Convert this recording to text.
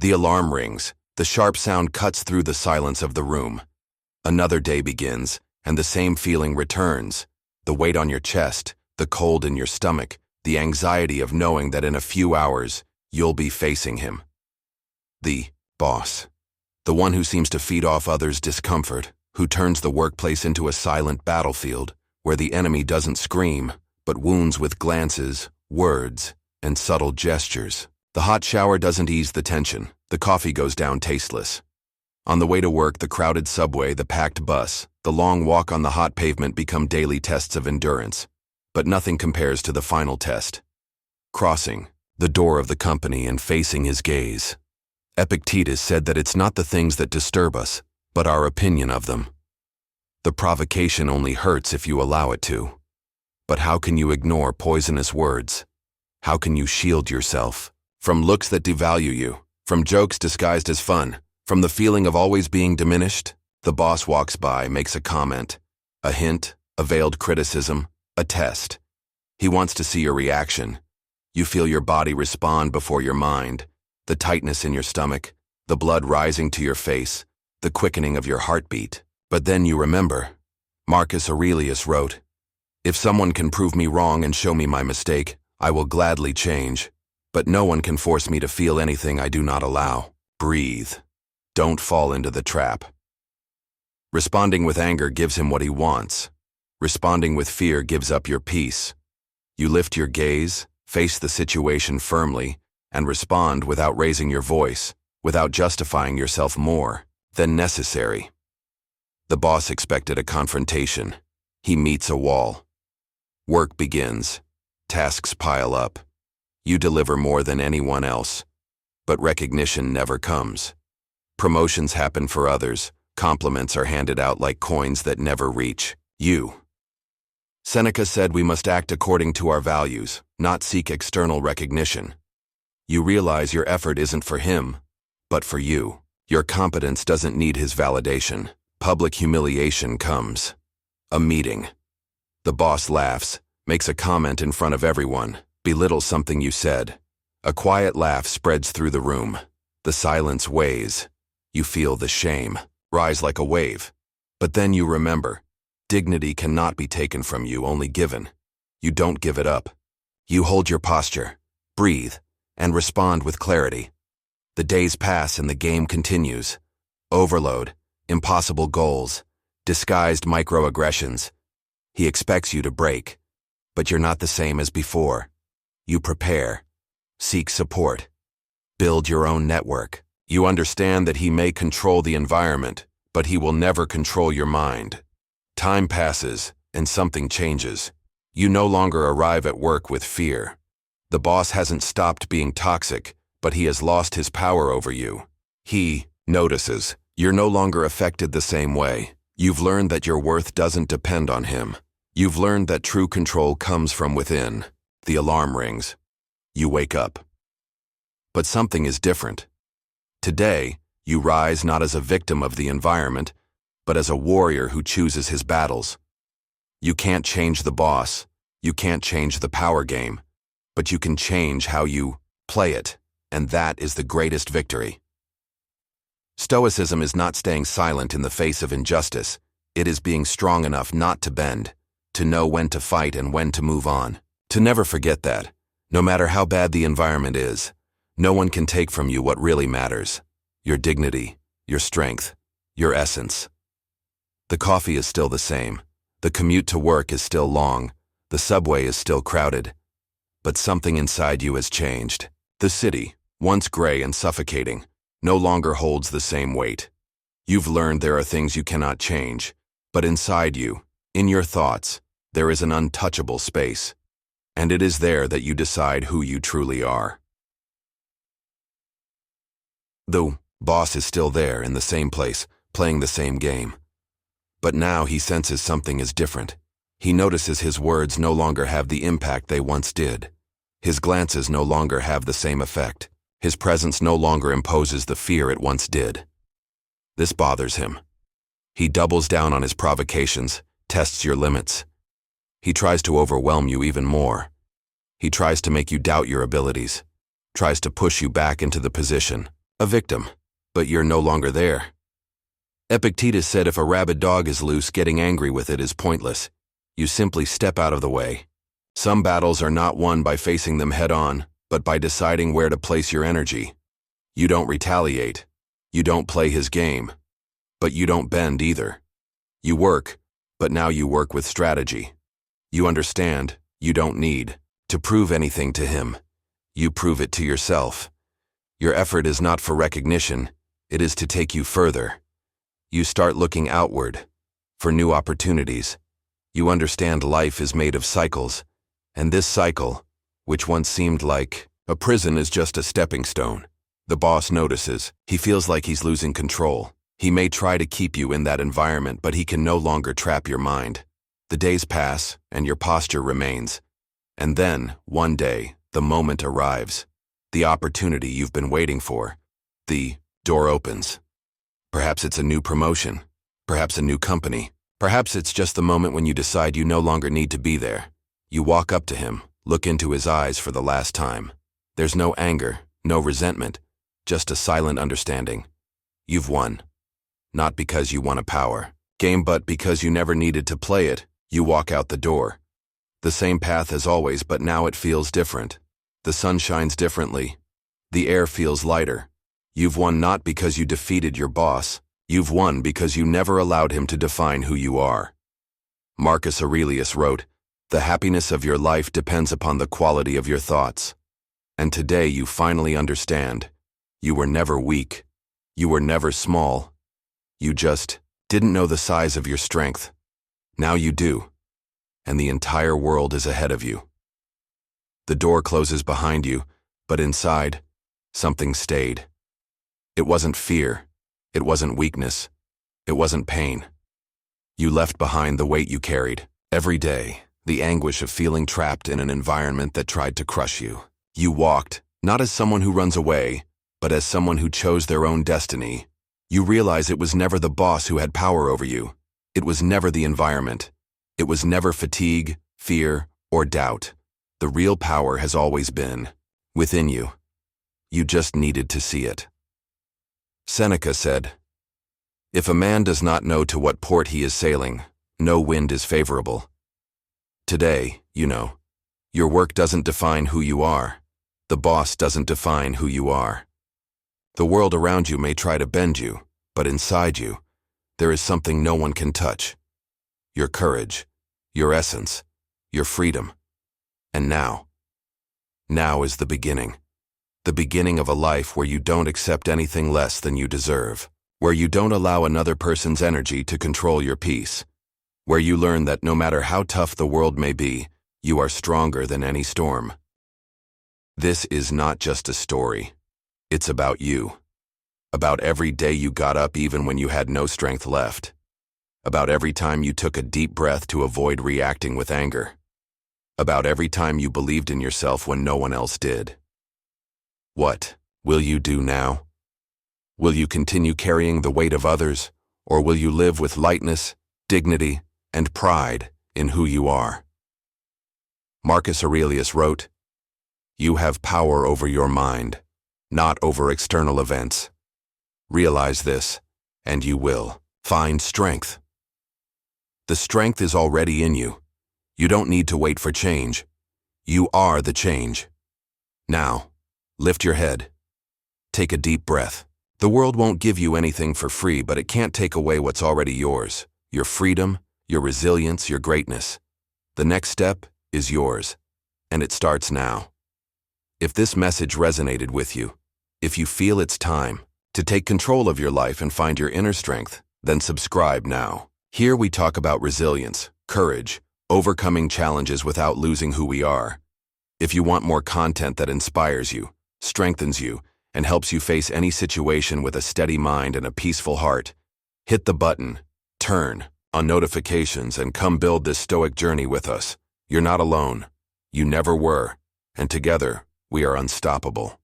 The alarm rings. The sharp sound cuts through the silence of the room. Another day begins, and the same feeling returns. The weight on your chest, the cold in your stomach, the anxiety of knowing that in a few hours, you'll be facing him. The boss. The one who seems to feed off others' discomfort, who turns the workplace into a silent battlefield, where the enemy doesn't scream, but wounds with glances, words, and subtle gestures. The hot shower doesn't ease the tension. The coffee goes down tasteless. On the way to work, the crowded subway, the packed bus, the long walk on the hot pavement become daily tests of endurance. But nothing compares to the final test. Crossing the door of the company and facing his gaze. Epictetus said that it's not the things that disturb us, but our opinion of them. The provocation only hurts if you allow it to. But how can you ignore poisonous words? How can you shield yourself from looks that devalue you, from jokes disguised as fun, from the feeling of always being diminished? The boss walks by, makes a comment, a hint, a veiled criticism, a test. He wants to see your reaction. You feel your body respond before your mind, the tightness in your stomach, the blood rising to your face, the quickening of your heartbeat. But then you remember. Marcus Aurelius wrote, "If someone can prove me wrong and show me my mistake, I will gladly change. But no one can force me to feel anything I do not allow." Breathe. Don't fall into the trap. Responding with anger gives him what he wants. Responding with fear gives up your peace. You lift your gaze, face the situation firmly, and respond without raising your voice, without justifying yourself more than necessary. The boss expected a confrontation. He meets a wall. Work begins. Tasks pile up. You deliver more than anyone else. But recognition never comes. Promotions happen for others. Compliments are handed out like coins that never reach you. Seneca said we must act according to our values, not seek external recognition. You realize your effort isn't for him, but for you. Your competence doesn't need his validation. Public humiliation comes. A meeting. The boss laughs, makes a comment in front of everyone, belittles something you said. A quiet laugh spreads through the room. The silence weighs. You feel the shame rise like a wave. But then you remember. Dignity cannot be taken from you, only given. You don't give it up. You hold your posture, breathe, and respond with clarity. The days pass and the game continues. Overload, impossible goals, disguised microaggressions. He expects you to break, but you're not the same as before. You prepare, seek support, build your own network. You understand that he may control the environment, but he will never control your mind. Time passes, and something changes. You no longer arrive at work with fear. The boss hasn't stopped being toxic, but he has lost his power over you. He notices you're no longer affected the same way. You've learned that your worth doesn't depend on him. You've learned that true control comes from within. The alarm rings. You wake up. But something is different. Today, you rise not as a victim of the environment, but as a warrior who chooses his battles. You can't change the boss. You can't change the power game. But you can change how you play it, and that is the greatest victory. Stoicism is not staying silent in the face of injustice. It is being strong enough not to bend, to know when to fight and when to move on. To never forget that, no matter how bad the environment is, no one can take from you what really matters: your dignity, your strength, your essence. The coffee is still the same. The commute to work is still long. The subway is still crowded. But something inside you has changed. The city, once gray and suffocating, no longer holds the same weight. You've learned there are things you cannot change, but inside you, in your thoughts, there is an untouchable space. And it is there that you decide who you truly are. The boss is still there in the same place, playing the same game. But now he senses something is different. He notices his words no longer have the impact they once did. His glances no longer have the same effect. His presence no longer imposes the fear it once did. This bothers him. He doubles down on his provocations, tests your limits. He tries to overwhelm you even more. He tries to make you doubt your abilities, tries to push you back into the position a victim, but you're no longer there. Epictetus said if a rabid dog is loose, getting angry with it is pointless. You simply step out of the way. Some battles are not won by facing them head-on, but by deciding where to place your energy. You don't retaliate. You don't play his game. But you don't bend either. You work, but now you work with strategy. You understand, you don't need to prove anything to him. You prove it to yourself. Your effort is not for recognition, it is to take you further. You start looking outward, for new opportunities. You understand life is made of cycles, and this cycle, which once seemed like a prison, is just a stepping stone. The boss notices. He feels like he's losing control. He may try to keep you in that environment, but he can no longer trap your mind. The days pass, and your posture remains. And then, one day, the moment arrives. The opportunity you've been waiting for. The door opens. Perhaps it's a new promotion. Perhaps a new company. Perhaps it's just the moment when you decide you no longer need to be there. You walk up to him, look into his eyes for the last time. There's no anger, no resentment, just a silent understanding. You've won. Not because you won a power game, but because you never needed to play it. You walk out the door. The same path as always, but now it feels different. The sun shines differently. The air feels lighter. You've won not because you defeated your boss. You've won because you never allowed him to define who you are. Marcus Aurelius wrote, "The happiness of your life depends upon the quality of your thoughts." And today you finally understand. You were never weak. You were never small. You just didn't know the size of your strength. Now you do. And the entire world is ahead of you. The door closes behind you, but inside, something stayed. It wasn't fear. It wasn't weakness. It wasn't pain. You left behind the weight you carried. Every day, the anguish of feeling trapped in an environment that tried to crush you. You walked, not as someone who runs away, but as someone who chose their own destiny. You realize it was never the boss who had power over you. It was never the environment. It was never fatigue, fear, or doubt. The real power has always been within you. You just needed to see it. Seneca said, "If a man does not know to what port he is sailing, no wind is favorable." Today, you know, your work doesn't define who you are. The boss doesn't define who you are. The world around you may try to bend you, but inside you, there is something no one can touch. Your courage, your essence, your freedom. And now is the beginning. The beginning of a life where you don't accept anything less than you deserve. Where you don't allow another person's energy to control your peace. Where you learn that no matter how tough the world may be, you are stronger than any storm. This is not just a story. It's about you. About every day you got up even when you had no strength left. About every time you took a deep breath to avoid reacting with anger. About every time you believed in yourself when no one else did. What will you do now? Will you continue carrying the weight of others, or will you live with lightness, dignity, and pride in who you are? Marcus Aurelius wrote, "You have power over your mind, not over external events. Realize this, and you will find strength." The strength is already in you. You don't need to wait for change. You are the change. Now, lift your head. Take a deep breath. The world won't give you anything for free, but it can't take away what's already yours. Your freedom, your resilience, your greatness. The next step is yours, and it starts now. If this message resonated with you, if you feel it's time to take control of your life and find your inner strength, then subscribe now. Here we talk about resilience, courage, overcoming challenges without losing who we are. If you want more content that inspires you, strengthens you, and helps you face any situation with a steady mind and a peaceful heart, hit the button, turn on notifications, and come build this stoic journey with us. You're not alone. You never were. And together, we are unstoppable.